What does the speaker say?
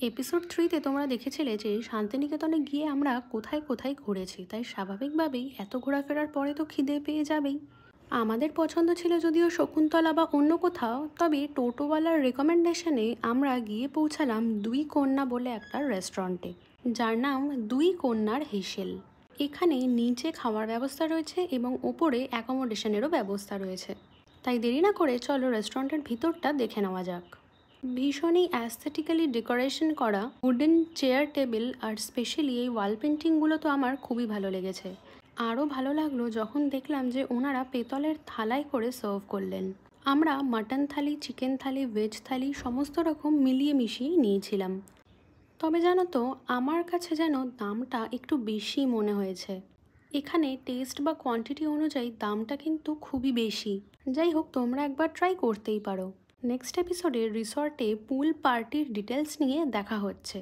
Episode 3-তে তোমরা দেখেছিলে যে শান্তিনিকেতনে গিয়ে আমরা কোথায় কোথায় ঘুরেছি, তাই স্বাভাবিকভাবেই এত ঘোরাফেরার পরে তো খিদে পেয়ে যাবেই। আমাদের পছন্দ ছিল যদিও শকুন্তলা বা অন্য কোথাও, তবে টোটোওয়ালার রেকমেন্ডেশনে আমরা গিয়ে পৌঁছালাম দুই কন্যা বলে একটা রেস্টুরেন্টে, যার নাম দুই কন্যার হেসেল। এখানে নিচে খাওয়ার ব্যবস্থা রয়েছে এবং ওপরে অ্যাকোমোডেশনেরও ব্যবস্থা রয়েছে। তাই দেরি না করে চলো রেস্টুরেন্টের ভিতরটা দেখে নেওয়া যাক। ভীষণই অ্যাস্থেটিক্যালি ডেকোরেশন করা উডেন চেয়ার টেবিল আর স্পেশালি এই ওয়াল পেন্টিংগুলো তো আমার খুবই ভালো লেগেছে। আরও ভালো লাগলো যখন দেখলাম যে ওনারা পেতলের থালায় করে সার্ভ করলেন। আমরা মাটন থালি, চিকেন থালি, ভেজ থালি সমস্ত রকম মিলিয়ে মিশিয়ে নিয়েছিলাম। তবে জানো তো, আমার কাছে যেন দামটা একটু বেশি মনে হয়েছে। এখানে টেস্ট বা কোয়ান্টিটি অনুযায়ী দামটা কিন্তু খুবই বেশি। যাই হোক, তোমরা একবার ট্রাই করতেই পারো। নেক্সট এপিসোডে রিসর্টে পুল পার্টির ডিটেলস নিয়ে দেখা হচ্ছে।